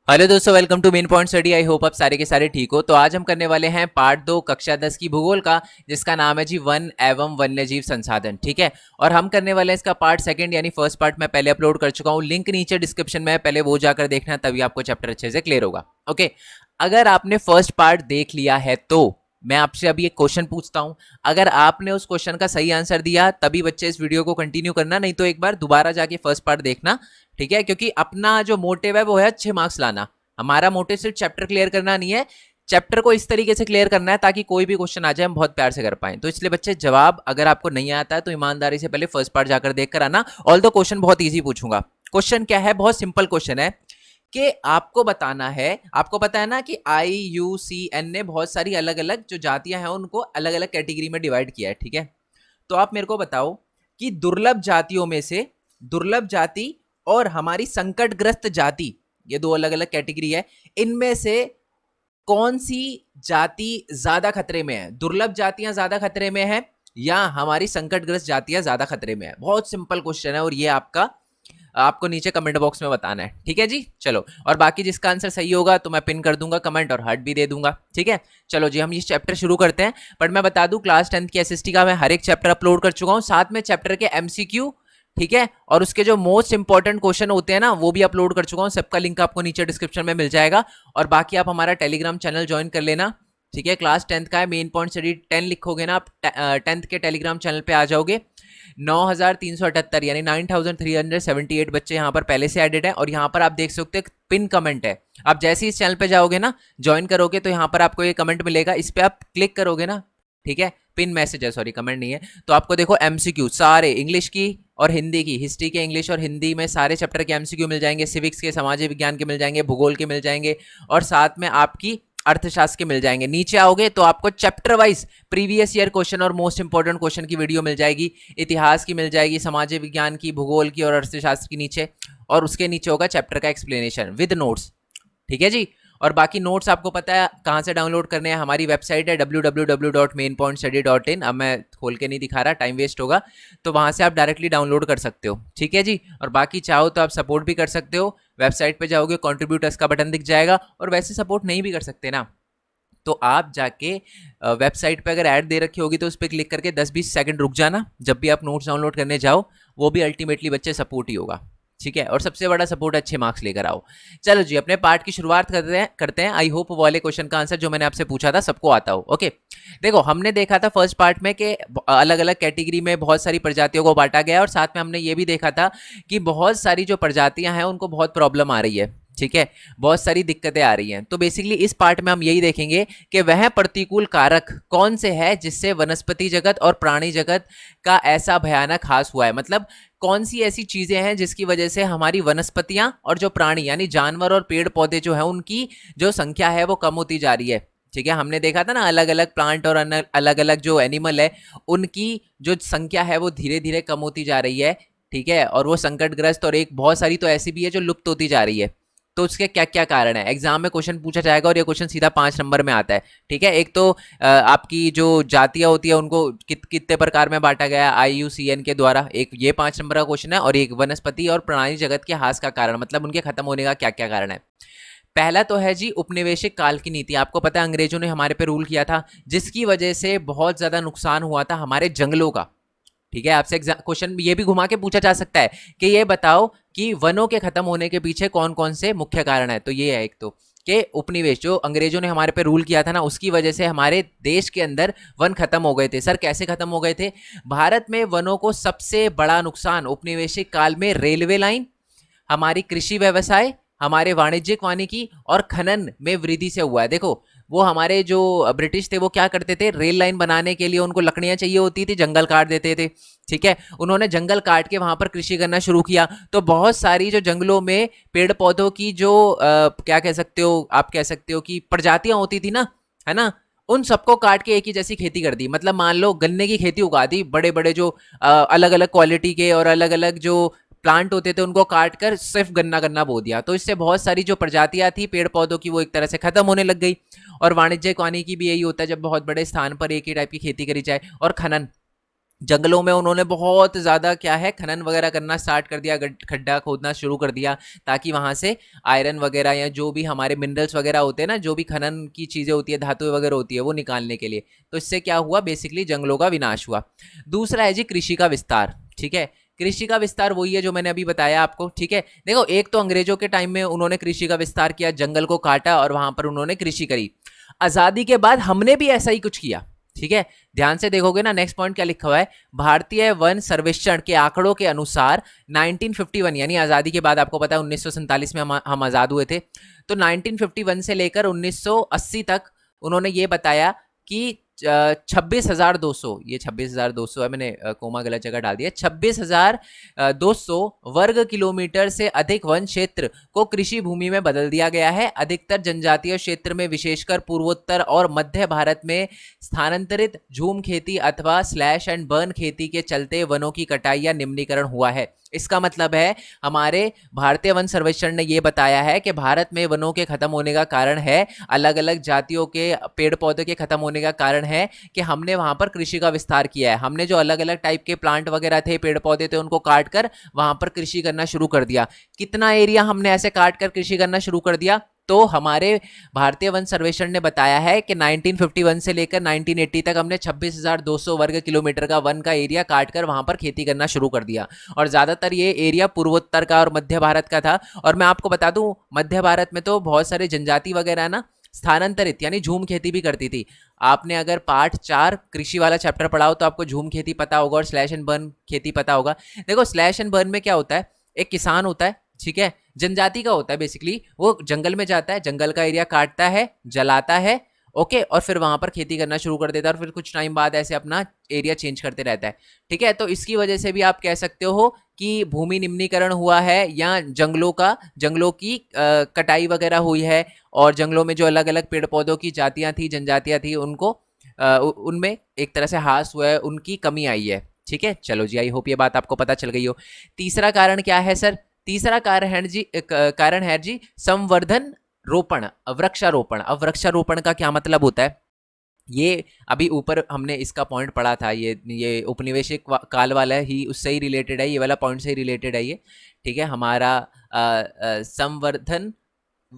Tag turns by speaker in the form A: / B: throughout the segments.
A: Hello दोस्तों, welcome to main point study. I hope आप सारे के सारे ठीक हो। तो आज हम करने वाले हैं पार्ट 2 कक्षा 10 की भूगोल का, जिसका नाम है जी वन एवं वन्यजीव संसाधन। ठीक है, और हम करने वाले हैं इसका पार्ट सेकंड, यानी फर्स्ट पार्ट मैं पहले अपलोड कर चुका हूँ, लिंक नीचे डिस्क्रिप्शन में है, पहले वो जाकर देखना, तभी आपको चैप्टर अच्छे से क्लियर होगा। ओके, अगर आपने फर्स्ट पार्ट देख लिया है तो मैं आपसे अभी एक क्वेश्चन पूछता हूं। अगर आपने उस क्वेश्चन का सही आंसर दिया तभी बच्चे इस वीडियो को कंटिन्यू करना, नहीं तो एक बार दोबारा जाके फर्स्ट पार्ट देखना। ठीक है, क्योंकि अपना जो मोटिव है वो है अच्छे मार्क्स लाना। हमारा मोटिव सिर्फ चैप्टर क्लियर करना नहीं है, चैप्टर को इस तरीके से क्लियर करना है ताकि कोई भी क्वेश्चन आ जाए हम बहुत प्यार से कर पाए। तो इसलिए बच्चे, जवाब अगर आपको नहीं आता है तो ईमानदारी से पहले फर्स्ट पार्ट जाकर देख कर आना। ऑल दो क्वेश्चन बहुत ईजी पूछूंगा। क्वेश्चन क्या है, बहुत सिंपल क्वेश्चन है कि आपको बताना है, आपको पता है ना कि IUCN ने बहुत सारी अलग अलग जो जातियां हैं उनको अलग अलग कैटेगरी में डिवाइड किया है। ठीक है, तो आप मेरे को बताओ कि दुर्लभ जातियों में से दुर्लभ जाति और हमारी संकटग्रस्त जाति, ये दो अलग अलग कैटेगरी है, इनमें से कौन सी जाति ज्यादा खतरे में है? दुर्लभ जातियां ज्यादा खतरे में है या हमारी संकटग्रस्त जातियां ज्यादा खतरे में है? बहुत सिंपल क्वेश्चन है और ये आपको नीचे कमेंट बॉक्स में बताना है। ठीक है जी, चलो। और बाकी जिसका आंसर सही होगा तो मैं पिन कर दूंगा कमेंट और हार्ट भी दे दूंगा। ठीक है, चलो जी, हम ये चैप्टर शुरू करते हैं। बट मैं बता दूं, क्लास 10th की SST का मैं हर एक चैप्टर अपलोड कर चुका हूं, साथ में चैप्टर के MCQ, ठीक है, और उसके जो मोस्ट इंपॉर्टेंट क्वेश्चन होते हैं ना वो भी अपलोड कर चुका हूं। सबका लिंक आपको नीचे डिस्क्रिप्शन में मिल जाएगा। और बाकी आप हमारा टेलीग्राम चैनल ज्वाइन कर लेना। ठीक है, क्लास 10th का है, मेन पॉइंट स्टडी 10 लिखोगे ना आप 10th के टेलीग्राम चैनल पे आ जाओगे। 9378 यानी 9378 बच्चे यहाँ पर पहले से एडेड है। और यहाँ पर आप देख सकते हो पिन कमेंट है। आप जैसे ही इस चैनल पे जाओगे ना, ज्वाइन करोगे, तो यहाँ पर आपको ये कमेंट मिलेगा, इस पे आप क्लिक करोगे ना, ठीक है, पिन मैसेज है, सॉरी कमेंट नहीं है, तो आपको देखो MCQ सारे इंग्लिश की और हिंदी की, हिस्ट्री के इंग्लिश और हिंदी में सारे चैप्टर के MCQ मिल जाएंगे, सिविक्स के, सामाजिक विज्ञान के मिल जाएंगे, भूगोल के मिल जाएंगे, और साथ में आपकी अर्थशास्त्र के मिल जाएंगे। नीचे आओगे तो आपको chapter wise previous year question और मोस्ट इंपॉर्टेंट क्वेश्चन की वीडियो मिल जाएगी, इतिहास की मिल जाएगी, सामाजिक विज्ञान की, भूगोल की और अर्थशास्त्र की नीचे, और उसके नीचे होगा चैप्टर का एक्सप्लेनेशन विद नोट्स। ठीक है जी, और बाकी नोट्स आपको पता है कहाँ से डाउनलोड करने हैं, हमारी वेबसाइट है www.mainpointstudy.in। अब मैं खोल के नहीं दिखा रहा, टाइम वेस्ट होगा, तो वहाँ से आप डायरेक्टली डाउनलोड कर सकते हो। ठीक है जी, और बाकी चाहो तो आप सपोर्ट भी कर सकते हो, वेबसाइट पे जाओगे, कॉन्ट्रीब्यूटर्स का बटन दिख जाएगा, और वैसे सपोर्ट नहीं भी कर सकते ना, तो आप जाके वेबसाइट पे अगर ऐड दे रखी होगी तो उस पर क्लिक करके 10-20 सेकंड रुक जाना, जब भी आप नोट्स डाउनलोड करने जाओ, वो भी अल्टीमेटली बच्चे सपोर्ट ही होगा। ठीक है, और सबसे बड़ा सपोर्ट, अच्छे मार्क्स लेकर आओ। चलो जी, अपने पार्ट की शुरुआत करते हैं। आई होप वो वाले क्वेश्चन का आंसर जो मैंने आपसे पूछा था सबको आता हो। ओके, देखो, हमने देखा था फर्स्ट पार्ट में कि अलग अलग कैटेगरी में बहुत सारी प्रजातियों को बांटा गया, और साथ में हमने ये भी देखा था कि बहुत सारी जो प्रजातियां हैं उनको बहुत प्रॉब्लम आ रही है। ठीक है, बहुत सारी दिक्कतें आ रही हैं। तो बेसिकली इस पार्ट में हम यही देखेंगे कि वह प्रतिकूल कारक कौन से है जिससे वनस्पति जगत और प्राणी जगत का ऐसा भयानक हास हुआ है। मतलब कौन सी ऐसी चीजें हैं जिसकी वजह से हमारी वनस्पतियां और जो प्राणी यानी जानवर और पेड़ पौधे जो है उनकी जो संख्या है वो कम होती जा रही है। ठीक है, हमने देखा था ना, अलग अलग प्लांट और अलग अलग जो एनिमल है उनकी जो संख्या है वो धीरे धीरे कम होती जा रही है। ठीक है, और वो संकटग्रस्त, और एक बहुत सारी तो ऐसी भी है जो लुप्त होती जा रही है। तो उसके क्या क्या कारण है, एग्जाम में क्वेश्चन पूछा जाएगा, और ये क्वेश्चन सीधा 5 नंबर में आता है। ठीक है, एक तो आपकी जो जातियां होती है उनको कितने प्रकार में बांटा गया IUCN के द्वारा, एक ये 5 नंबर का क्वेश्चन है, और एक वनस्पति और प्राणी जगत के हास का कारण, मतलब उनके खत्म होने का क्या क्या कारण है। पहला तो है जी उपनिवेशिक काल की नीति। आपको पता है अंग्रेजों ने हमारे पे रूल किया था, जिसकी वजह से बहुत ज्यादा नुकसान हुआ था हमारे जंगलों का। ठीक है, आपसे क्वेश्चन ये भी घुमा के पूछा जा सकता है कि ये बताओ कि वनों के खत्म होने के पीछे कौन कौन से मुख्य कारण है। तो ये है एक तो कि उपनिवेश, जो अंग्रेजों ने हमारे पे रूल किया था ना, उसकी वजह से हमारे देश के अंदर वन खत्म हो गए थे। सर कैसे खत्म हो गए थे? भारत में वनों को सबसे बड़ा नुकसान उपनिवेशिक काल में रेलवे लाइन, हमारी कृषि व्यवसाय, हमारे वाणिज्यिक वानिकी और खनन में वृद्धि से हुआ है। देखो, वो हमारे जो ब्रिटिश थे वो क्या करते थे, रेल लाइन बनाने के लिए उनको लकड़ियां चाहिए होती थी, जंगल काट देते थे। ठीक है, उन्होंने जंगल काट के वहां पर कृषि करना शुरू किया, तो बहुत सारी जो जंगलों में पेड़ पौधों की जो क्या कह सकते हो, आप कह सकते हो कि प्रजातियां होती थी ना, है ना, उन सबको काट के एक ही जैसी खेती कर दी। मतलब मान लो गन्ने की खेती उगा दी, बड़े बड़े जो अलग अलग क्वालिटी के और अलग अलग जो प्लांट होते थे उनको काट कर सिर्फ गन्ना गन्ना बो दिया। तो इससे बहुत सारी जो प्रजातियां थी पेड़ पौधों की वो एक तरह से खत्म होने लग गई। और वाणिज्यिक वानिकी भी यही होता है, जब बहुत बड़े स्थान पर एक ही टाइप की खेती करी जाए। और खनन, जंगलों में उन्होंने बहुत ज़्यादा क्या है खनन वगैरह करना स्टार्ट कर दिया, खड्डा खोदना शुरू कर दिया, ताकि वहाँ से आयरन वगैरह या जो भी हमारे मिनरल्स वगैरह होते हैं ना, जो भी खनन की चीज़ें होती है, धातुएं वगैरह होती है, वो निकालने के लिए। तो इससे क्या हुआ, बेसिकली जंगलों का विनाश हुआ। दूसरा है जी कृषि का विस्तार। ठीक है, कृषि का विस्तार वही है जो मैंने अभी बताया आपको। ठीक है, देखो एक तो अंग्रेजों के टाइम में उन्होंने कृषि का विस्तार किया, जंगल को काटा और वहां पर उन्होंने कृषि करी। आजादी के बाद हमने भी ऐसा ही कुछ किया। ठीक है, ध्यान से देखोगे ना, नेक्स्ट पॉइंट क्या लिखा हुआ है, भारतीय वन सर्वेक्षण के आंकड़ों के अनुसार 1951 यानी आजादी के बाद, आपको पता है 1947 में हम आजाद हुए थे, तो 1951 से लेकर 1980 तक उन्होंने ये बताया कि 26,200, ये 26,200 है, मैंने कोमा गलत जगह डाल दिया, 26,200 वर्ग किलोमीटर से अधिक वन क्षेत्र को कृषि भूमि में बदल दिया गया है। अधिकतर जनजातीय क्षेत्र में, विशेषकर पूर्वोत्तर और मध्य भारत में स्थानांतरित झूम खेती अथवा स्लैश एंड बर्न खेती के चलते वनों की कटाई या निम्नीकरण हुआ है। इसका मतलब है हमारे भारतीय वन सर्वेक्षण ने यह बताया है कि भारत में वनों के खत्म होने का कारण है, अलग अलग जातियों के पेड़ पौधों के खत्म होने का कारण है कि हमने वहां पर कृषि का विस्तार किया है। हमने जो अलग अलग टाइप के प्लांट वगैरह थे, पेड़ पौधे थे, उनको काट कर वहां पर कृषि करना शुरू कर दिया। कितना एरिया हमने ऐसे काट कर कृषि करना शुरू कर दिया, तो हमारे भारतीय वन सर्वेक्षण ने बताया है कि 1951 से लेकर 1980 तक हमने 26,200 वर्ग किलोमीटर का वन का एरिया काटकर वहां पर खेती करना शुरू कर दिया। और ज्यादातर ये एरिया पूर्वोत्तर का और मध्य भारत का था। और मैं आपको बता दूं, मध्य भारत में तो बहुत सारे जनजाति वगैरह ना स्थानांतरित यानी झूम खेती भी करती थी। आपने अगर पार्ट 4 कृषि वाला चैप्टर पढ़ा हो तो आपको झूम खेती पता होगा और स्लैश एंड बर्न खेती पता होगा। देखो स्लैश एंड बर्न में क्या होता है, एक किसान होता है, ठीक है, जनजाति का होता है, बेसिकली वो जंगल में जाता है, जंगल का एरिया काटता है, जलाता है, ओके, और फिर वहां पर खेती करना शुरू कर देता है और फिर कुछ टाइम बाद ऐसे अपना एरिया चेंज करते रहता है। ठीक है, तो इसकी वजह से भी आप कह सकते हो कि भूमि निम्नीकरण हुआ है या जंगलों की कटाई वगैरह हुई है, और जंगलों में जो अलग अलग पेड़ पौधों की जातियां थी, जनजातियां थी, उनको उनमें एक तरह से ह्रास हुआ है, उनकी कमी आई है। ठीक है, चलो जी, आई होप ये बात आपको पता चल गई हो। तीसरा कारण क्या है सर, तीसरा कारण है जी संवर्धन रोपण, वृक्षारोपण। अब वृक्षारोपण का क्या मतलब होता है, ये अभी ऊपर हमने इसका पॉइंट पढ़ा था, ये उपनिवेशिक काल वाला ही, उससे ही रिलेटेड है, ये वाला पॉइंट से ही रिलेटेड है ये। ठीक है, हमारा संवर्धन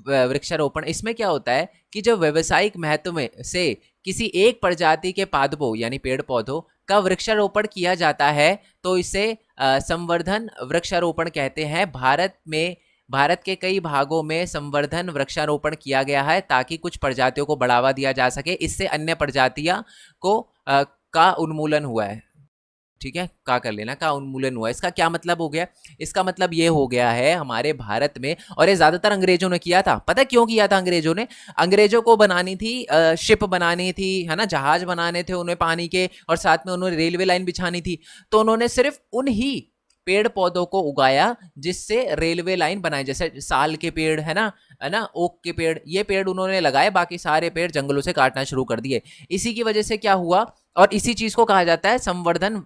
A: वृक्षारोपण, इसमें क्या होता है कि जो व्यवसायिक महत्व में से किसी एक प्रजाति के पादपों यानी पेड़ पौधों का वृक्षारोपण किया जाता है, तो इसे संवर्धन वृक्षारोपण कहते हैं। भारत के कई भागों में संवर्धन वृक्षारोपण किया गया है ताकि कुछ प्रजातियों को बढ़ावा दिया जा सके, इससे अन्य प्रजातियां को का उन्मूलन हुआ है। ठीक है, का कर लेना, का उन्मूलन हुआ। इसका क्या मतलब हो गया, इसका मतलब ये हो गया है हमारे भारत में, और ये ज्यादातर अंग्रेजों ने किया था। पता है क्यों किया था अंग्रेजों ने, अंग्रेजों को बनानी थी शिप बनानी थी, है ना, जहाज बनाने थे उन्हें पानी के, और साथ में उन्होंने रेलवे लाइन बिछानी थी। तो उन्होंने सिर्फ उन ही पेड़ पौधों को उगाया जिससे रेलवे लाइन बनाई, जैसे साल के पेड़ है ना, ओक के पेड़, ये पेड़ उन्होंने लगाए, बाकी सारे पेड़ जंगलों से काटना शुरू कर दिए। इसी की वजह से क्या हुआ, और इसी चीज को कहा जाता है संवर्धन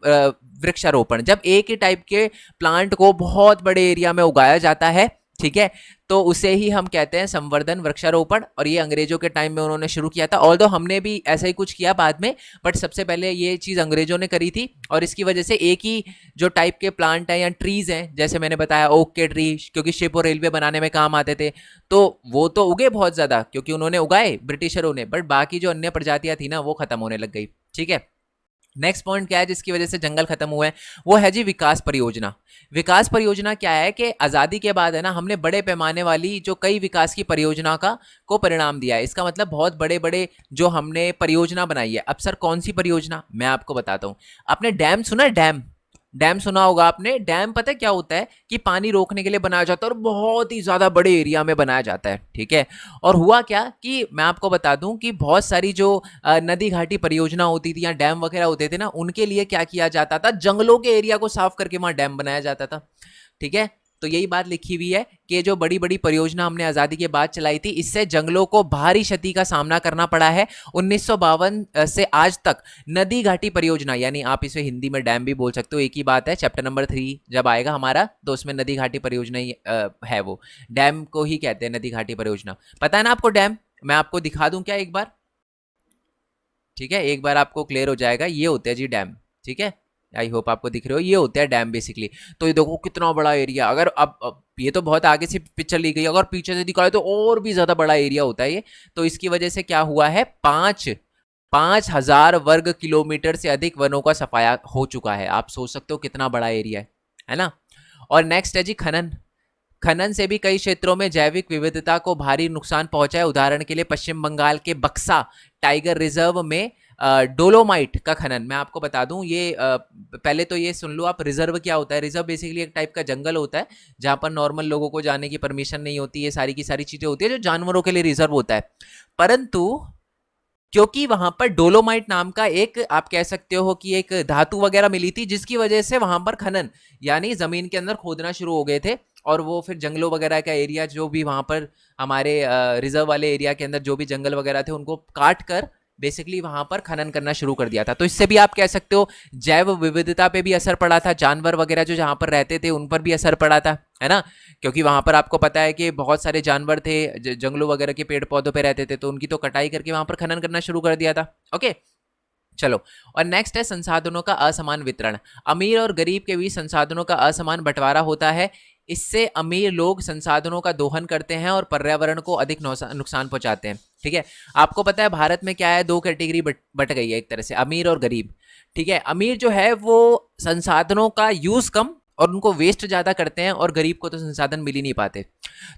A: वृक्षारोपण, जब एक ही टाइप के प्लांट को बहुत बड़े एरिया में उगाया जाता है। ठीक है, तो उसे ही हम कहते हैं संवर्धन वृक्षारोपण, और ये अंग्रेजों के टाइम में उन्होंने शुरू किया था। ऑल्दो हमने भी ऐसा ही कुछ किया बाद में, बट सबसे पहले ये चीज अंग्रेजों ने करी थी। और इसकी वजह से एक ही जो टाइप के प्लांट है या ट्रीज हैं, जैसे मैंने बताया ओक के ट्री, क्योंकि शिप और रेलवे बनाने में काम आते थे, तो वो तो उगे बहुत ज्यादा क्योंकि उन्होंने उगाए ब्रिटिशरों ने, बट बाकी जो अन्य प्रजातियां थी ना, वो खत्म होने लग गई। ठीक है, नेक्स्ट पॉइंट क्या है जिसकी वजह से जंगल खत्म हुए हैं, वो है जी विकास परियोजना। विकास परियोजना क्या है कि आजादी के बाद है ना, हमने बड़े पैमाने वाली जो कई विकास की परियोजना का को परिणाम दिया है। इसका मतलब बहुत बड़े बड़े जो हमने परियोजना बनाई है। अब सर कौन सी परियोजना, मैं आपको बताता हूं। आपने डैम सुना है, डैम, डैम सुना होगा आपने। डैम पता है क्या होता है कि पानी रोकने के लिए बनाया जाता है और बहुत ही ज्यादा बड़े एरिया में बनाया जाता है। ठीक है, और हुआ क्या कि मैं आपको बता दूं कि बहुत सारी जो नदी घाटी परियोजना होती थी या डैम वगैरह होते थे ना, उनके लिए क्या किया जाता था, जंगलों के एरिया को साफ करके वहां डैम बनाया जाता था। ठीक है, तो यही बात लिखी हुई है कि जो बड़ी बड़ी परियोजना हमने आजादी के बाद चलाई थी, इससे जंगलों को भारी क्षति का सामना करना पड़ा है। 1952 से आज तक नदी घाटी परियोजना, यानी आप इसे हिंदी में डैम भी बोल सकते हो, एक ही बात है। चैप्टर नंबर 3 जब आएगा हमारा, तो उसमें नदी घाटी परियोजना ही है, वो डैम को ही कहते हैं नदी घाटी परियोजना। पता है ना आपको डैम, मैं आपको दिखा दूं क्या एक बार। ठीक है, एक बार आपको क्लियर हो जाएगा, ये होते हैं जी डैम। ठीक है, आई होप आपको दिख रहे हो, ये होते हैं डैम बेसिकली। तो ये देखो कितना बड़ा एरिया, अगर अब ये तो बहुत आगे से पिक्चर ली गई, अगर पीछे से दिखाए तो और भी ज़्यादा बड़ा एरिया होता है ये। तो इसकी वजह से क्या हुआ है, 5,000 वर्ग किलोमीटर से अधिक वनों का सफाया हो चुका है। आप सोच सकते हो कितना बड़ा एरिया है ना। और नेक्स्ट है जी खनन। खनन से भी कई क्षेत्रों में जैविक विविधता को भारी नुकसान पहुंचा है। उदाहरण के लिए पश्चिम बंगाल के बक्सा टाइगर रिजर्व में डोलोमाइट का खनन। मैं आपको बता दूं, ये पहले तो ये सुन लो आप, रिजर्व क्या होता है। रिजर्व बेसिकली एक टाइप का जंगल होता है जहां पर नॉर्मल लोगों को जाने की परमिशन नहीं होती, ये सारी की सारी चीजें होती है जो जानवरों के लिए रिजर्व होता है। परंतु क्योंकि वहां पर डोलोमाइट नाम का एक, आप कह सकते हो कि एक धातु वगैरह मिली थी, जिसकी वजह से वहां पर खनन यानी जमीन के अंदर खोदना शुरू हो गए थे। और वो फिर जंगलों वगैरह का एरिया जो भी वहां पर हमारे रिजर्व वाले एरिया के अंदर जो भी जंगल वगैरह थे उनको काट कर बेसिकली वहां पर खनन करना शुरू कर दिया था। तो इससे भी आप कह सकते हो जैव विविधता पे भी असर पड़ा था, जानवर वगैरह जो जहां पर रहते थे उन पर भी असर पड़ा था, है ना। क्योंकि वहां पर आपको पता है कि बहुत सारे जानवर थे जंगलों वगैरह के पेड़ पौधों पे रहते थे, तो उनकी तो कटाई करके वहां पर खनन करना शुरू कर दिया था। ओके चलो, और नेक्स्ट है संसाधनों का असमान वितरण। अमीर और गरीब के बीच संसाधनों का असमान बंटवारा होता है। इससे अमीर लोग संसाधनों का दोहन करते हैं और पर्यावरण को अधिक नुकसान पहुंचाते हैं। ठीक है, आपको पता है भारत में क्या है, दो कैटेगरी बट गई है एक तरह से, अमीर और गरीब। ठीक है, अमीर जो है वो संसाधनों का यूज कम और उनको वेस्ट ज्यादा करते हैं, और गरीब को तो संसाधन मिल ही नहीं पाते।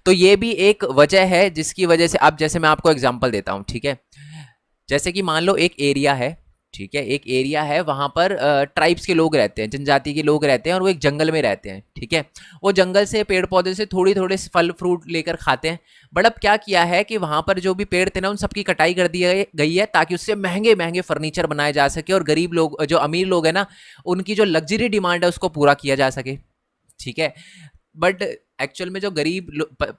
A: तो ये भी एक वजह है जिसकी वजह से, अब जैसे मैं आपको एग्जाम्पल देता हूँ, ठीक है। जैसे कि मान लो एक एरिया है, ठीक है, एक एरिया है, वहां पर ट्राइब्स के लोग रहते हैं, जनजाति के लोग रहते हैं, और वो एक जंगल में रहते हैं। ठीक है, वो जंगल से पेड़ पौधे से थोड़ी थोड़े फल फ्रूट लेकर खाते हैं। बट अब क्या किया है कि वहां पर जो भी पेड़ थे ना उन सबकी कटाई कर दी गई है, ताकि उससे महंगे महंगे फर्नीचर बनाए जा सके, और गरीब लोग जो अमीर लोग हैं ना उनकी जो लग्जरी डिमांड है उसको पूरा किया जा सके। ठीक है, बट एक्चुअल में जो गरीब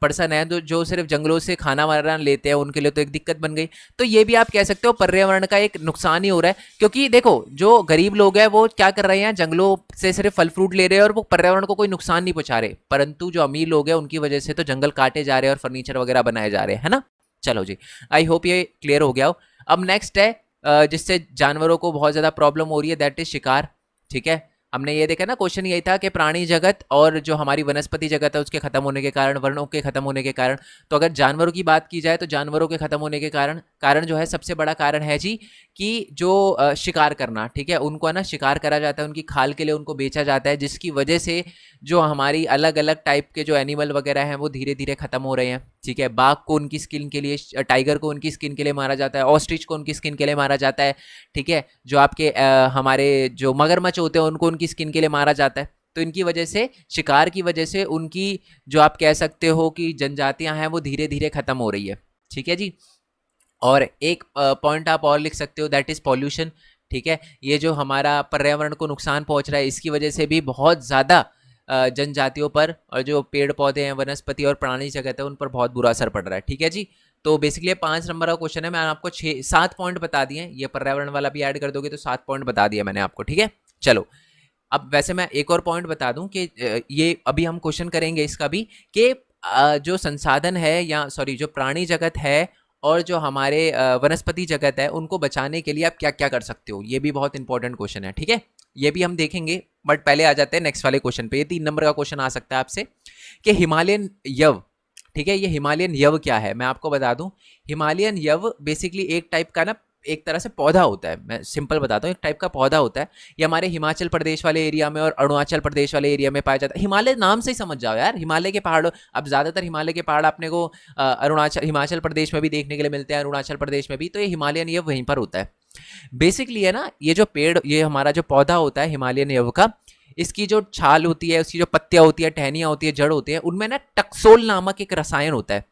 A: पर्सन है जो सिर्फ जंगलों से खाना वाना लेते हैं, उनके लिए तो एक दिक्कत बन गई। तो ये भी आप कह सकते हो पर्यावरण का एक नुकसान ही हो रहा है, क्योंकि देखो जो गरीब लोग हैं वो क्या कर रहे हैं, जंगलों से सिर्फ फल फ्रूट ले रहे हैं और वो पर्यावरण को कोई नुकसान नहीं पहुंचा रहे। परंतु जो अमीर लोग हैं उनकी वजह से तो जंगल काटे जा रहे हैं और फर्नीचर वगैरह बनाए जा रहे हैं, है ना। चलो जी, आई होप ये क्लियर हो गया हो। अब नेक्स्ट है जिससे जानवरों को बहुत ज्यादा प्रॉब्लम हो रही है, दैट इज शिकार। ठीक है, हमने ये देखा ना, क्वेश्चन यही था कि प्राणी जगत और जो हमारी वनस्पति जगत है उसके खत्म होने के कारण, वनों के खत्म होने के कारण। तो अगर जानवरों की बात की जाए तो जानवरों के खत्म होने के कारण जो है, सबसे बड़ा कारण है जी कि जो शिकार करना। ठीक है, उनको है ना शिकार करा जाता है, उनकी खाल के लिए उनको बेचा जाता है, जिसकी वजह से जो हमारी अलग अलग टाइप के जो एनिमल वगैरह हैं वो धीरे धीरे खत्म हो रहे हैं। ठीक है, बाघ को उनकी स्किन के लिए, टाइगर को उनकी स्किन के लिए मारा जाता है, ऑस्ट्रिच को उनकी स्किन के लिए मारा जाता है। ठीक है, जो आपके हमारे जो मगरमच्छ होते हैं उनको उनकी स्किन के लिए मारा जाता है। तो इनकी वजह से, शिकार की वजह से उनकी जो आप कह सकते हो कि जनजातियां हैं वो धीरे धीरे खत्म हो रही है। ठीक है जी, और एक पॉइंट आप और लिख सकते हो, दैट इज पॉल्यूशन। ठीक है, ये जो हमारा पर्यावरण को नुकसान पहुंच रहा है, इसकी वजह से भी बहुत ज़्यादा जनजातियों पर और जो पेड़ पौधे हैं, वनस्पति और प्राणी जगत है, उन पर बहुत बुरा असर पड़ रहा है। ठीक है जी, तो बेसिकली 5 नंबर का क्वेश्चन है। मैंने आपको 7 पॉइंट बता दिए, ये पर्यावरण वाला भी ऐड कर दोगे तो 7 पॉइंट बता दिया मैंने आपको। ठीक है, चलो अब वैसे मैं एक और पॉइंट बता दूं कि ये अभी हम क्वेश्चन करेंगे इसका भी, कि जो संसाधन है, या सॉरी जो प्राणी जगत है और जो हमारे वनस्पति जगत है, उनको बचाने के लिए आप क्या क्या कर सकते हो। ये भी बहुत इंपॉर्टेंट क्वेश्चन है। ठीक है, ये भी हम देखेंगे, बट पहले आ जाते हैं नेक्स्ट वाले क्वेश्चन पे। ये 3 नंबर का क्वेश्चन आ सकता है आपसे कि हिमालयन यव। ठीक है, ये हिमालयन यव क्या है, मैं आपको बता दूं। हिमालयन यव बेसिकली एक टाइप का ना, एक तरह से पौधा होता है, मैं सिंपल बताता हूँ, एक टाइप का पौधा होता है। ये हमारे हिमाचल प्रदेश वाले एरिया में और अरुणाचल प्रदेश वाले एरिया में पाया जाता है। हिमालय नाम से ही समझ जाओ यार, हिमालय के पहाड़ों, अब ज्यादातर हिमालय के पहाड़ अपने को अरुणाचल, हिमाचल प्रदेश में भी देखने के लिए मिलते हैं, अरुणाचल प्रदेश में भी। तो ये हिमालयन यव वहीं पर होता है बेसिकली, है ना। ये जो पेड़, ये हमारा जो पौधा होता है हिमालयन यव का, इसकी जो छाल होती है, उसकी जो पत्तियां होती है, टहनियां होती है, जड़ होती है, उनमें ना टक्सोल नामक एक रसायन होता है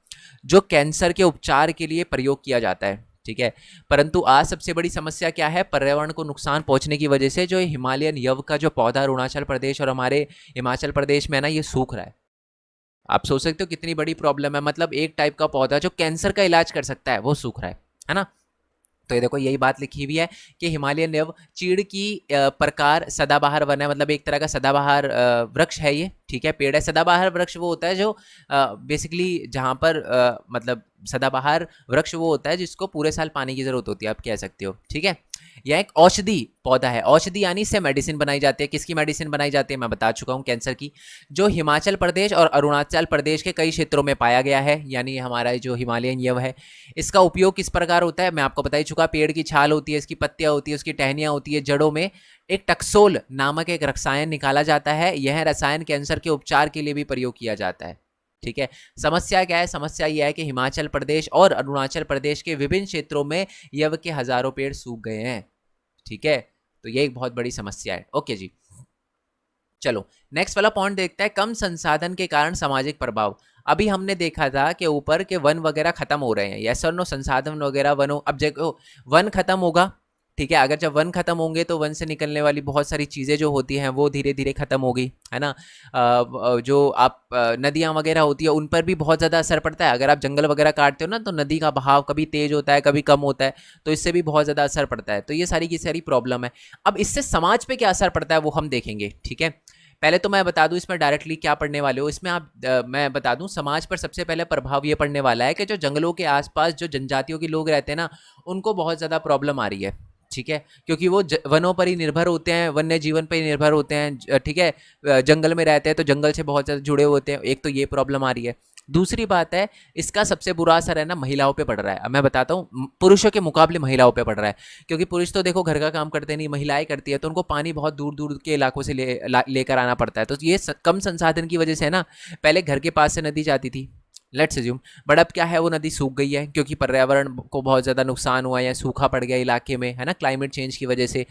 A: जो कैंसर के उपचार के लिए प्रयोग किया जाता है। ठीक है, परंतु आज सबसे बड़ी समस्या क्या है, पर्यावरण को नुकसान पहुंचने की वजह से जो हिमालयन यव का जो पौधा अरुणाचल प्रदेश और हमारे हिमाचल प्रदेश में ना, ये सूख रहा है। आप सोच सकते हो कितनी बड़ी प्रॉब्लम है, मतलब एक टाइप का पौधा जो कैंसर का इलाज कर सकता है वो सूख रहा है ना। तो ये देखो यही बात लिखी हुई है कि हिमालयन यव चीड़ की प्रकार सदाबहार वन है, मतलब एक तरह का सदाबहार वृक्ष है ये। ठीक है। पेड़ है सदाबहार वृक्ष वो होता है जो बेसिकली जहाँ पर मतलब सदाबहार वृक्ष वो होता है जिसको पूरे साल पानी की जरूरत होती है, आप कह सकते हो। ठीक है। यह एक औषधि पौधा है। औषधि यानी इससे मेडिसिन बनाई जाती है। किसकी मेडिसिन बनाई जाती है मैं बता चुका हूँ, कैंसर की। जो हिमाचल प्रदेश और अरुणाचल प्रदेश के कई क्षेत्रों में पाया गया है, यानी हमारा जो हिमालयन यव है। इसका उपयोग किस प्रकार होता है मैं आपको बता ही चुका। पेड़ की छाल होती है, इसकी पत्तियां होती है, उसकी टहनियां होती है, जड़ों में एक टक्सोल नामक एक रसायन निकाला जाता है। यह रसायन कैंसर के उपचार के लिए भी प्रयोग किया जाता है। ठीक है। समस्या क्या है? समस्या यह है कि हिमाचल प्रदेश और अरुणाचल प्रदेश के विभिन्न क्षेत्रों में यव के हजारों पेड़ सूख गए हैं। ठीक है। तो ये एक बहुत बड़ी समस्या है। ओके जी, चलो नेक्स्ट वाला पॉइंट देखते हैं, कम संसाधन के कारण सामाजिक प्रभाव। अभी हमने देखा था कि ऊपर के वन वगैरह खत्म हो रहे हैं, यस और नो, संसाधन वगैरह वनों, अब देखो वन खत्म होगा। ठीक है। अगर जब वन खत्म होंगे तो वन से निकलने वाली बहुत सारी चीज़ें जो होती हैं वो धीरे धीरे खत्म होगी, है ना। जो आप नदियाँ वगैरह होती है उन पर भी बहुत ज़्यादा असर पड़ता है। अगर आप जंगल वगैरह काटते हो ना तो नदी का बहाव कभी तेज होता है कभी कम होता है, तो इससे भी बहुत ज़्यादा असर पड़ता है। तो ये सारी की सारी प्रॉब्लम है। अब इससे समाज पे क्या असर पड़ता है वो हम देखेंगे। ठीक है। पहले तो मैं बता दूं इसमें डायरेक्टली क्या पढ़ने वाले हो। इसमें आप मैं बता दूं समाज पर सबसे पहले प्रभाव ये पड़ने वाला है कि जो जंगलों के आसपास जो जनजातियों के लोग रहते हैं ना, उनको बहुत ज़्यादा प्रॉब्लम आ रही है। ठीक है। क्योंकि वो वनों पर ही निर्भर होते हैं, वन्य जीवन पर ही निर्भर होते हैं। ठीक है। जंगल में रहते हैं तो जंगल से बहुत ज़्यादा जुड़े होते हैं। एक तो ये प्रॉब्लम आ रही है। दूसरी बात है, इसका सबसे बुरा असर है ना महिलाओं पे पड़ रहा है। अब मैं बताता हूँ, पुरुषों के मुकाबले महिलाओं पे पड़ रहा है। क्योंकि पुरुष तो देखो घर का काम करते नहीं, महिलाएं करती है, तो उनको पानी बहुत दूर दूर के इलाकों से लेकर आना पड़ता है। तो ये कम संसाधन की वजह से है ना। पहले घर के पास से नदी जाती थी, लेट्स अज्यूम, बट अब क्या है, वो नदी सूख गई है क्योंकि पर्यावरण को बहुत ज़्यादा नुकसान हुआ है या सूखा पड़ गया इलाके में, है ना, क्लाइमेट चेंज की वजह से।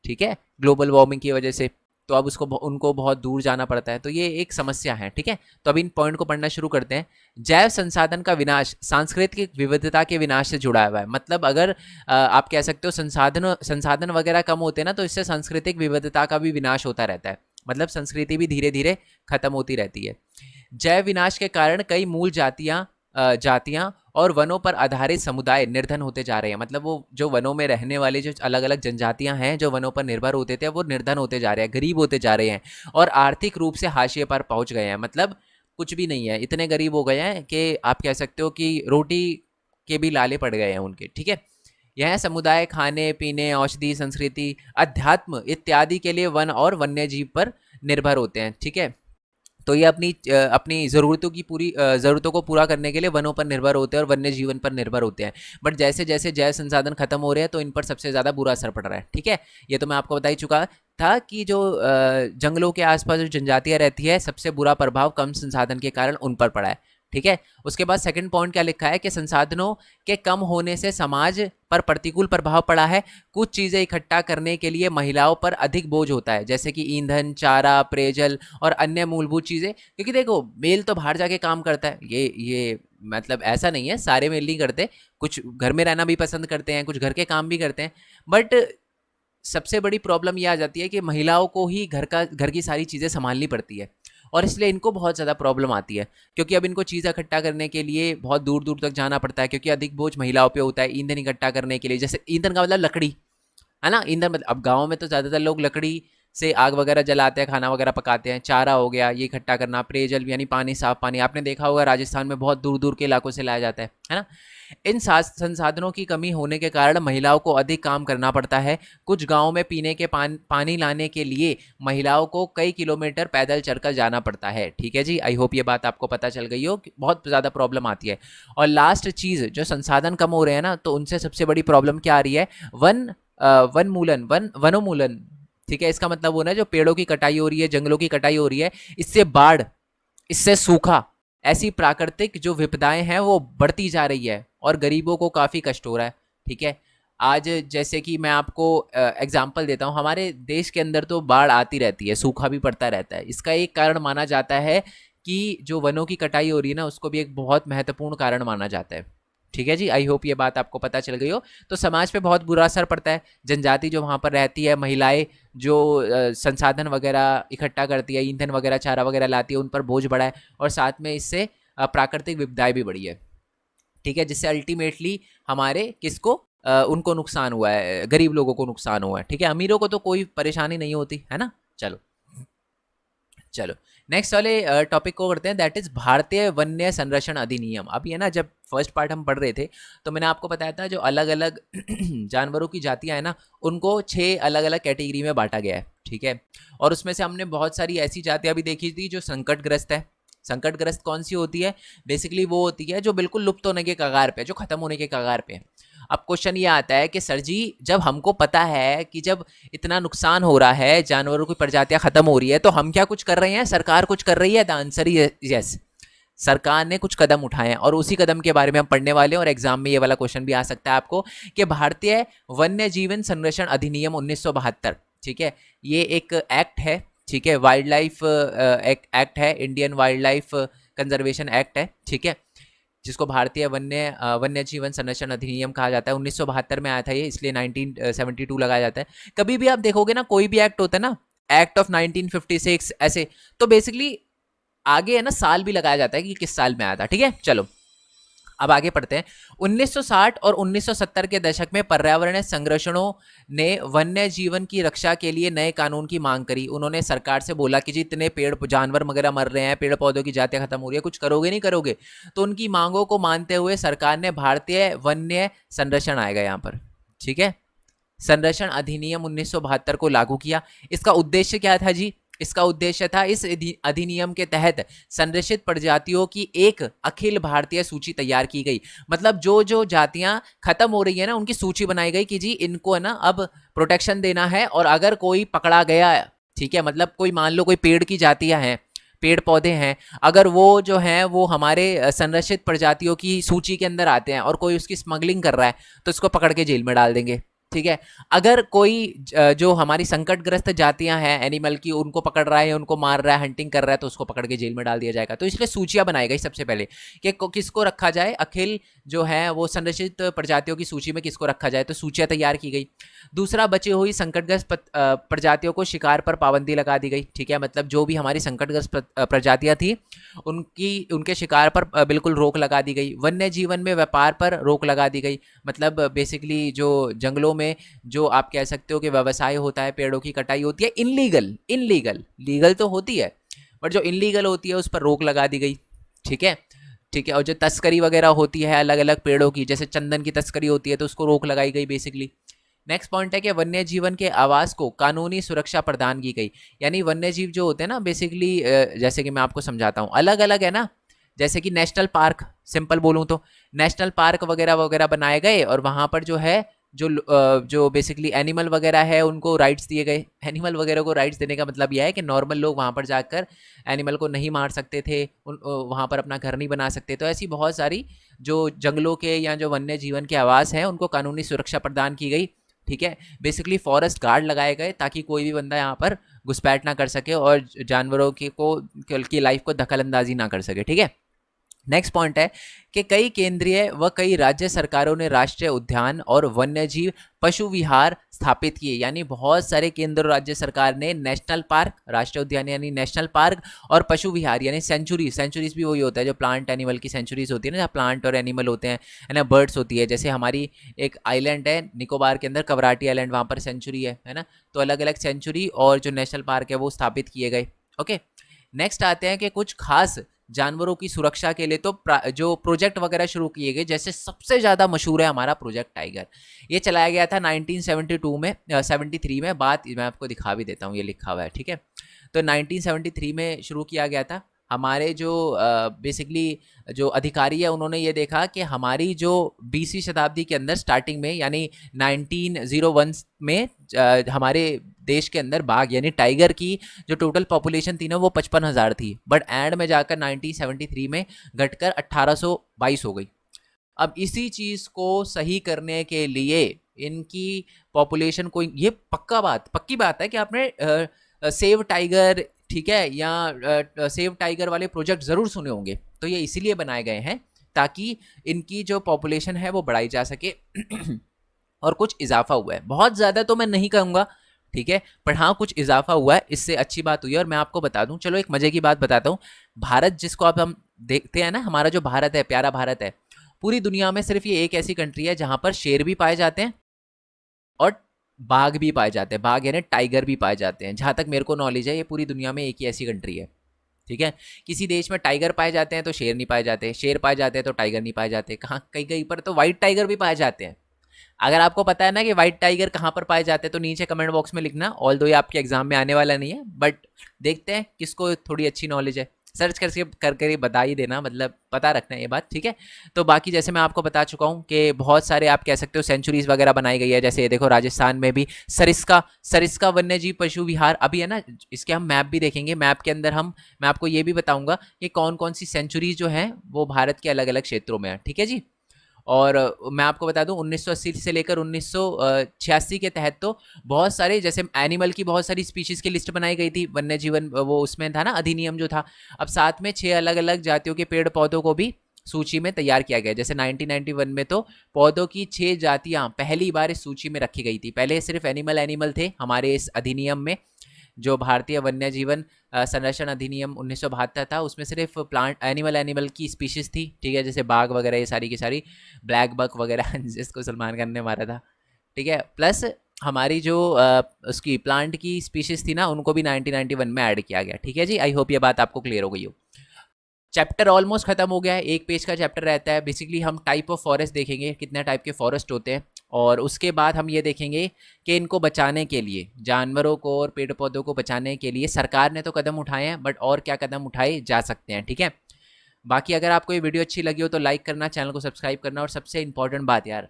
A: ठीक है। ग्लोबल वार्मिंग की वजह से। तो अब उसको उनको बहुत दूर जाना पड़ता है, तो ये एक समस्या है। ठीक है। तो अब इन पॉइंट को पढ़ना शुरू करते हैं। जैव संसाधन का विनाश सांस्कृतिक विविधता के विनाश से जुड़ा हुआ है। मतलब अगर आप कह सकते हो संसाधन संसाधन वगैरह कम होते हैं ना, तो इससे सांस्कृतिक विविधता का भी विनाश होता रहता है। मतलब संस्कृति भी धीरे धीरे खत्म होती रहती है। जैव विनाश के कारण कई मूल जातियां और वनों पर आधारित समुदाय निर्धन होते जा रहे हैं। मतलब वो जो वनों में रहने वाले जो अलग अलग जनजातियां हैं जो वनों पर निर्भर होते थे, वो निर्धन होते जा रहे हैं, गरीब होते जा रहे हैं और आर्थिक रूप से हाशिए पर पहुंच गए हैं। मतलब कुछ भी नहीं है, इतने गरीब हो गए हैं कि आप कह सकते हो कि रोटी के भी लाले पड़ गए हैं उनके। ठीक है। यह समुदाय खाने पीने, औषधि, संस्कृति, अध्यात्म इत्यादि के लिए वन और वन्य जीव पर निर्भर होते हैं। ठीक है। तो ये अपनी ज़रूरतों को पूरा करने के लिए वनों पर निर्भर होते हैं और वन्य जीवन पर निर्भर होते हैं। बट जैसे जैसे जैव संसाधन खत्म हो रहे हैं तो इन पर सबसे ज़्यादा बुरा असर पड़ रहा है। ठीक है। ये तो मैं आपको बता ही चुका था कि जो जंगलों के आसपास जो जनजातियाँ रहती है, सबसे बुरा प्रभाव कम संसाधन के कारण उन पर पड़ा है। ठीक है। उसके बाद सेकंड पॉइंट क्या लिखा है कि संसाधनों के कम होने से समाज पर प्रतिकूल प्रभाव पड़ा है। कुछ चीज़ें इकट्ठा करने के लिए महिलाओं पर अधिक बोझ होता है, जैसे कि ईंधन, चारा, पेयजल और अन्य मूलभूत चीज़ें। क्योंकि देखो मेल तो बाहर जाके काम करता है, ये मतलब ऐसा नहीं है सारे मेल नहीं करते, कुछ घर में रहना भी पसंद करते हैं, कुछ घर के काम भी करते हैं। बट सबसे बड़ी प्रॉब्लम ये आ जाती है कि महिलाओं को ही घर की सारी चीज़ें संभालनी पड़ती है और इसलिए इनको बहुत ज़्यादा प्रॉब्लम आती है। क्योंकि अब इनको चीज़ इकट्ठा करने के लिए बहुत दूर दूर तक जाना पड़ता है, क्योंकि अधिक बोझ महिलाओं पे होता है ईंधन इकट्ठा करने के लिए। जैसे ईंधन का मतलब लकड़ी, है ना। ईंधन मतलब अब गाँव में तो ज़्यादातर लोग लकड़ी से आग वगैरह जलाते हैं, खाना वगैरह पकाते हैं। चारा हो गया, ये इकट्ठा करना। पेयजल यानी पानी, साफ पानी, आपने देखा होगा राजस्थान में बहुत दूर दूर के इलाकों से लाया जाता है ना। इन संसाधनों की कमी होने के कारण महिलाओं को अधिक काम करना पड़ता है। कुछ गाँव में पीने के पानी लाने के लिए महिलाओं को कई किलोमीटर पैदल चलकर जाना पड़ता है। ठीक है जी, आई होप ये बात आपको पता चल गई हो कि बहुत ज़्यादा प्रॉब्लम आती है। और लास्ट चीज़, जो संसाधन कम हो रहे हैं ना, तो उनसे सबसे बड़ी प्रॉब्लम क्या आ रही है, वनोन्मूलन। ठीक है। इसका मतलब वो ना, जो पेड़ों की कटाई हो रही है, जंगलों की कटाई हो रही है, इससे बाढ़, इससे सूखा, ऐसी प्राकृतिक जो विपदाएं हैं वो बढ़ती जा रही है और गरीबों को काफ़ी कष्ट हो रहा है। ठीक है। आज जैसे कि मैं आपको एग्जांपल देता हूँ, हमारे देश के अंदर तो बाढ़ आती रहती है, सूखा भी पड़ता रहता है। इसका एक कारण माना जाता है कि जो वनों की कटाई हो रही है ना, उसको भी एक बहुत महत्वपूर्ण कारण माना जाता है। ठीक है जी, आई होप ये बात आपको पता चल गई हो। तो समाज पे बहुत बुरा असर पड़ता है। जनजाति जो वहाँ पर रहती है, महिलाएं जो संसाधन वगैरह इकट्ठा करती है, ईंधन वगैरह, चारा वगैरह लाती है, उन पर बोझ बढ़ा है और साथ में इससे प्राकृतिक विपदाएं भी बढ़ी है। ठीक है। जिससे अल्टीमेटली हमारे किसको उनको नुकसान हुआ है, गरीब लोगों को नुकसान हुआ है। ठीक है। अमीरों को तो कोई परेशानी नहीं होती, है ना। चलो चलो नेक्स्ट वाले टॉपिक को करते हैं, दैट इज भारतीय वन्य संरक्षण अधिनियम। अब ये ना जब फर्स्ट पार्ट हम पढ़ रहे थे तो मैंने आपको बताया था जो अलग अलग जानवरों की जातियां हैं ना उनको 6 अलग अलग कैटेगरी में बांटा गया है, ठीक है। और उसमें से हमने बहुत सारी ऐसी जातियां भी देखी थी जो संकटग्रस्त है। संकटग्रस्त कौन सी होती है? बेसिकली वो होती है जो बिल्कुल लुप्त होने के कगार पे, जो खत्म होने के कगार पे है। अब क्वेश्चन ये आता है कि सर जी जब हमको पता है कि जब इतना नुकसान हो रहा है, जानवरों की प्रजातियां खत्म हो रही है, तो हम क्या कुछ कर रहे हैं? सरकार कुछ कर रही है? द आंसर इज यस, सरकार ने कुछ कदम उठाए हैं और उसी कदम के बारे में हम पढ़ने वाले हैं। और एग्जाम में ये वाला क्वेश्चन भी आ सकता है आपको कि भारतीय वन्य जीवन संरक्षण अधिनियम 1972, ठीक है, ये एक एक्ट है, ठीक है, वाइल्ड लाइफ एक्ट है, Indian wild life conservation act है, ठीक है, जिसको भारतीय वन्य जीवन संरक्षण अधिनियम कहा जाता है। 1972 में आया था ये, इसलिए 1972 लगाया जाता है। कभी भी आप देखोगे ना कोई भी एक्ट होता है ना, एक्ट ऑफ 1956 ऐसे, तो बेसिकली आगे है ना साल भी लगाया जाता है कि किस साल में आया था, ठीक है। चलो अब आगे पढ़ते हैं। 1960 और 1970 के दशक में पर्यावरणीय संरक्षणों ने वन्य जीवन की रक्षा के लिए नए कानून की मांग करी। उन्होंने सरकार से बोला कि जी इतने पेड़ जानवर वगैरह मर रहे हैं, पेड़ पौधों की जातियां खत्म हो रही है, कुछ करोगे नहीं करोगे? तो उनकी मांगों को मानते हुए सरकार ने भारतीय वन्य संरक्षण आएगा यहाँ पर, ठीक है, संरक्षण अधिनियम 1972 को लागू किया। इसका उद्देश्य क्या था जी? इसका उद्देश्य था इस अधिनियम के तहत संरक्षित प्रजातियों की एक अखिल भारतीय सूची तैयार की गई। मतलब जो जो जातियां खत्म हो रही है ना उनकी सूची बनाई गई कि जी इनको है ना अब प्रोटेक्शन देना है। और अगर कोई पकड़ा गया, ठीक है, मतलब कोई मान लो कोई पेड़ की जातियां हैं, पेड़ पौधे हैं, अगर वो जो हैं वो हमारे संरक्षित प्रजातियों की सूची के अंदर आते हैं और कोई उसकी स्मगलिंग कर रहा है तो इसको पकड़ के जेल में डाल देंगे, ठीक है। अगर कोई जो हमारी संकटग्रस्त जातियां हैं एनिमल की, उनको पकड़ रहा है, उनको मार रहा है, हंटिंग कर रहा है, तो उसको पकड़ के जेल में डाल दिया जाएगा। तो इसलिए सूचियां बनाई गई सबसे पहले कि किसको रखा जाए, अखिल जो है वो संरक्षित प्रजातियों की सूची में किसको रखा जाए, तो सूचियां तैयार की गई। दूसरा, बची हुई संकटग्रस्त प्रजातियों को शिकार पर पाबंदी लगा दी गई, ठीक है, मतलब जो भी हमारी संकटग्रस्त प्रजातियां थी उनके शिकार पर बिल्कुल रोक लगा दी गई। वन्य जीवन में व्यापार पर रोक लगा दी गई, मतलब बेसिकली जो जंगलों में जो आप कह सकते हो कि व्यवसाय होता है, पेड़ों की कटाई होती है, इनलीगल, लीगल तो होती है बट जो इनलीगल होती है उस पर रोक लगा दी गई, ठीक है, ठीक है। और जो तस्करी वगैरह होती है अलग अलग पेड़ों की, जैसे चंदन की तस्करी होती है, तो उसको रोक लगाई गई बेसिकली। नेक्स्ट पॉइंट है कि वन्य जीवन के आवास को कानूनी सुरक्षा प्रदान की गई। यानी वन्य जीव जो होते हैं ना बेसिकली, जैसे कि मैं आपको समझाता हूँ, अलग अलग है ना, जैसे कि नेशनल पार्क, सिंपल बोलूँ तो नेशनल पार्क वगैरह वगैरह बनाए गए और वहाँ पर जो है जो बेसिकली एनिमल वगैरह है उनको राइट्स दिए गए। एनिमल वगैरह को राइट्स देने का मतलब यह है कि नॉर्मल लोग वहाँ पर जाकर एनिमल को नहीं मार सकते थे, वहाँ पर अपना घर नहीं बना सकते। तो ऐसी बहुत सारी जो जंगलों के या जो वन्य जीवन के आवास हैं उनको कानूनी सुरक्षा प्रदान की गई, ठीक है। बेसिकली फॉरेस्ट गार्ड लगाए गए ताकि कोई भी बंदा यहाँ पर घुसपैठ ना कर सके और जानवरों की लाइफ को दखल अंदाजी ना कर सके, ठीक है। नेक्स्ट पॉइंट है कि कई केंद्रीय व कई राज्य सरकारों ने राष्ट्रीय उद्यान और वन्यजीव पशु विहार स्थापित किए। यानी बहुत सारे केंद्र और राज्य सरकार ने नेशनल पार्क, राष्ट्रीय उद्यान यानी नेशनल पार्क, और पशु विहार यानी सेंचुरीज भी वही होता है जो प्लांट एनिमल की सेंचुरीज होती है ना, जहाँ प्लांट और एनिमल होते हैं, है ना, बर्ड्स होती है। जैसे हमारी एक आइलैंड है निकोबार के अंदर, कवराटी आइलैंड, वहाँ पर सेंचुरी है ना। तो अलग अलग सेंचुरी और जो नेशनल पार्क है वो स्थापित किए गए। ओके, नेक्स्ट आते हैं कि कुछ खास जानवरों की सुरक्षा के लिए तो जो प्रोजेक्ट वगैरह शुरू किए गए, जैसे सबसे ज़्यादा मशहूर है हमारा प्रोजेक्ट टाइगर। ये चलाया गया था 1972 में, 73 में। बात मैं आपको दिखा भी देता हूँ, ये लिखा हुआ है, ठीक है। तो 1973 में शुरू किया गया था। हमारे जो बेसिकली जो अधिकारी है उन्होंने ये देखा कि हमारी जो 20वीं शताब्दी के अंदर स्टार्टिंग में यानी 1901 में हमारे देश के अंदर बाघ यानी टाइगर की जो टोटल पॉपुलेशन थी ना वो 55,000 थी, बट एंड में जाकर 1973 में घटकर 1822 हो गई। अब इसी चीज़ को सही करने के लिए इनकी पॉपुलेशन को, ये पक्की बात है कि आपने सेव टाइगर, ठीक है, या सेव टाइगर वाले प्रोजेक्ट ज़रूर सुने होंगे। तो ये इसीलिए बनाए गए हैं ताकि इनकी जो पॉपुलेशन है वो बढ़ाई जा सके और कुछ इजाफा हुआ है, बहुत ज़्यादा तो मैं नहीं कहूँगा, ठीक है, पर हाँ कुछ इजाफा हुआ है, इससे अच्छी बात हुई है। और मैं आपको बता दूं, चलो एक मजे की बात बताता हूँ। भारत जिसको अब हम देखते हैं ना, हमारा जो भारत है, प्यारा भारत है, पूरी दुनिया में सिर्फ ये एक ऐसी कंट्री है जहां पर शेर भी पाए जाते हैं और बाघ भी पाए जाते हैं, बाघ यानी टाइगर भी पाए जाते हैं। जहां तक मेरे को नॉलेज है ये पूरी दुनिया में एक ही ऐसी कंट्री है, ठीक है। किसी देश में टाइगर पाए जाते हैं तो शेर नहीं पाए जाते, शेर पाए जाते हैं तो टाइगर नहीं पाए जाते, कहाँ कहीं कहीं पर तो व्हाइट टाइगर भी पाए जाते हैं। अगर आपको पता है ना कि व्हाइट टाइगर कहाँ पर पाए जाते हैं तो नीचे कमेंट बॉक्स में लिखना, ऑल दो ये आपके एग्जाम में आने वाला नहीं है, बट देखते हैं किसको थोड़ी अच्छी नॉलेज है, सर्च करके कर ही बता ही देना, मतलब पता रखना ये बात, ठीक है। तो बाकी जैसे मैं आपको बता चुका हूँ कि बहुत सारे आप कह सकते हो सेंचुरीज वगैरह बनाई गई है, जैसे ये देखो राजस्थान में भी सरिस्का सरिस्का वन्य जीव पशु विहार अभी है ना, इसके हम मैप भी देखेंगे, मैप के अंदर मैं आपको ये भी बताऊंगा कि कौन कौन सी सेंचुरीज जो हैं वो भारत के अलग अलग क्षेत्रों में है, ठीक है जी। और मैं आपको बता दूं 1980 से लेकर 1986 के तहत तो बहुत सारे जैसे एनिमल की बहुत सारी स्पीशीज़ की लिस्ट बनाई गई थी, वन्य जीवन वो उसमें था ना अधिनियम जो था। अब साथ में 6 अलग अलग जातियों के पेड़ पौधों को भी सूची में तैयार किया गया, जैसे 1991 में तो पौधों की 6 जातियां पहली बार इस सूची में रखी गई थी। पहले सिर्फ एनिमल थे हमारे इस अधिनियम में, जो भारतीय वन्य जीवन संरक्षण अधिनियम 1972 था, उसमें सिर्फ प्लांट एनिमल की स्पीशीज़ थी, ठीक है, जैसे बाघ वगैरह ये सारी की सारी, ब्लैक बक वगैरह जिसको सलमान खान ने मारा था, ठीक है। प्लस हमारी जो उसकी प्लांट की स्पीशीज़ थी ना, उनको भी 1991 में ऐड किया गया, ठीक है जी। आई होप ये बात आपको क्लियर हो गई हो। चैप्टर ऑलमोस्ट खत्म हो गया है, एक पेज का चैप्टर रहता है। बेसिकली हम टाइप ऑफ फॉरेस्ट देखेंगे, कितने टाइप के फॉरेस्ट होते हैं, और उसके बाद हम ये देखेंगे कि इनको बचाने के लिए, जानवरों को और पेड़ पौधों को बचाने के लिए सरकार ने तो कदम उठाए हैं, बट और क्या कदम उठाए जा सकते हैं, ठीक है। बाकी अगर आपको ये वीडियो अच्छी लगी हो तो लाइक करना, चैनल को सब्सक्राइब करना, और सबसे इंपॉर्टेंट बात यार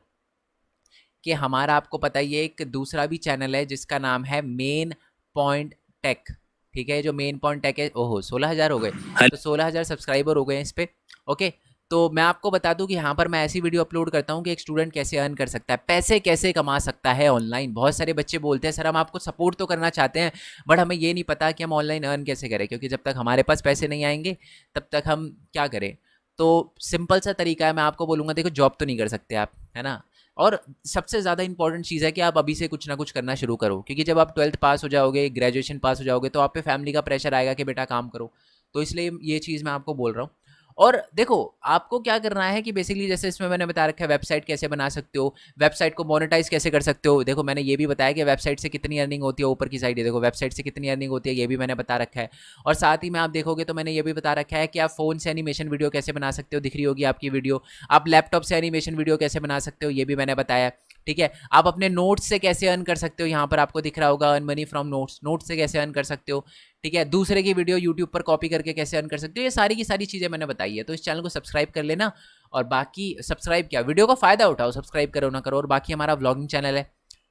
A: कि हमारा आपको पता ही है एक दूसरा भी चैनल है जिसका नाम है मेन पॉइंट टेक, ठीक है। जो मेन पॉइंट टेक है, ओहो 16,000 हो गए, तो 16,000 सब्सक्राइबर हो गए हैं इस पर, ओके। तो मैं आपको बता दूं कि यहाँ पर मैं ऐसी वीडियो अपलोड करता हूँ कि एक स्टूडेंट कैसे अर्न कर सकता है, पैसे कैसे कमा सकता है ऑनलाइन। बहुत सारे बच्चे बोलते हैं सर हम आपको सपोर्ट तो करना चाहते हैं, बट हमें ये नहीं पता कि हम ऑनलाइन अर्न कैसे करें, क्योंकि जब तक हमारे पास पैसे नहीं आएंगे तब तक हम क्या करें। तो सिंपल सा तरीका है, मैं आपको बोलूँगा, देखो जॉब तो नहीं कर सकते आप, है ना, और सबसे ज़्यादा इंपॉर्टेंट चीज़ है कि आप अभी से कुछ ना कुछ करना शुरू करो, क्योंकि जब आप 12th पास हो जाओगे, ग्रेजुएशन पास हो जाओगे, तो आप पे फैमिली का प्रेशर आएगा कि बेटा काम करो। तो इसलिए ये चीज़ मैं आपको बोल रहा हूँ। और देखो आपको क्या करना है कि बेसिकली जैसे इसमें मैंने बता रखा है वेबसाइट कैसे बना सकते हो, वेबसाइट को मोनेटाइज कैसे कर सकते हो। देखो मैंने ये भी बताया कि वेबसाइट से कितनी अर्निंग होती है, ऊपर की साइड ये देखो वेबसाइट से कितनी अर्निंग होती है, ये भी मैंने बता रखा है। और साथ ही में आप देखोगे तो मैंने ये भी बता रखा है कि आप फ़ोन से एनिमेशन वीडियो कैसे बना सकते हो, दिख रही होगी आपकी वीडियो। आप लैपटॉप से एनिमेशन वीडियो कैसे बना सकते हो, ये भी मैंने बताया, ठीक है। आप अपने नोट्स से कैसे अर्न कर सकते हो, यहाँ पर आपको दिख रहा होगा earn money from notes, notes से कैसे अर्न कर सकते हो, ठीक है। दूसरे की वीडियो यूट्यूब पर कॉपी करके कैसे अर्न कर सकते हो, ये सारी की सारी चीज़ें मैंने बताई है। तो इस चैनल को सब्सक्राइब कर लेना, और बाकी सब्सक्राइब क्या, वीडियो का फ़ायदा उठाओ, सब्सक्राइब करो ना करो। और बाकी हमारा व्लॉगिंग चैनल है,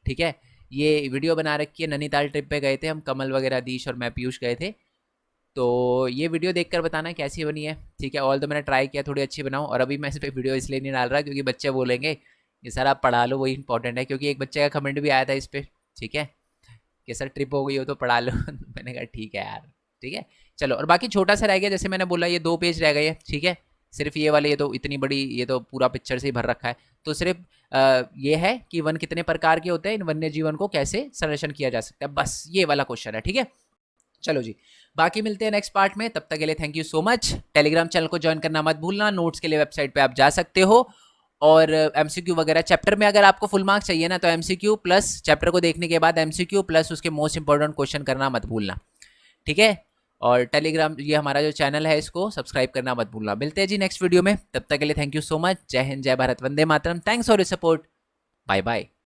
A: ठीक है। ये वीडियो बना रखी है, नैनीताल ट्रिप पे गए थे हम, कमल वगैरह दीश और मैं पीयूष गए थे, तो ये वीडियो देखकर बताना कैसी बनी है, ठीक है। ऑल तो मैंने ट्राई किया थोड़ी अच्छी बनाऊँ, और अभी मैं इस पर वीडियो इसलिए नहीं डाल रहा क्योंकि बच्चे बोलेंगे कि सर आप पढ़ा लो, वही इंपॉर्टेंट है। क्योंकि एक बच्चे का कमेंट भी आया था इस पर, ठीक है, कि सर ट्रिप हो गई हो तो पढ़ा लो मैंने कहा ठीक है यार, ठीक है। चलो, और बाकी छोटा सा रह गया, जैसे मैंने बोला ये 2 पेज रह गए हैं, ठीक है। सिर्फ ये वाले, ये तो इतनी बड़ी, ये तो पूरा पिक्चर से ही भर रखा है। तो सिर्फ ये है कि वन कितने प्रकार के होते हैं, इन वन्य जीवन को कैसे संरक्षण किया जा सकता है, बस ये वाला क्वेश्चन है, ठीक है। चलो जी, बाकी मिलते हैं नेक्स्ट पार्ट में, तब तक के लिए thank you so much. Telegram channel को ज्वाइन करना मत भूलना, नोट्स के लिए वेबसाइट पे आप जा सकते हो। और एमसीक्यू वगैरह चैप्टर में अगर आपको फुल मार्क्स चाहिए ना, तो एमसीक्यू प्लस चैप्टर को देखने के बाद एमसीक्यू प्लस उसके मोस्ट इंपॉर्टेंट क्वेश्चन करना मत भूलना, ठीक है। और टेलीग्राम ये हमारा जो चैनल है इसको सब्सक्राइब करना मत भूलना। मिलते हैं जी नेक्स्ट वीडियो में, तब तक के लिए थैंक यू सो मच। जय हिंद, जय भारत, वंदे मातरम। Thanks for your support, bye bye.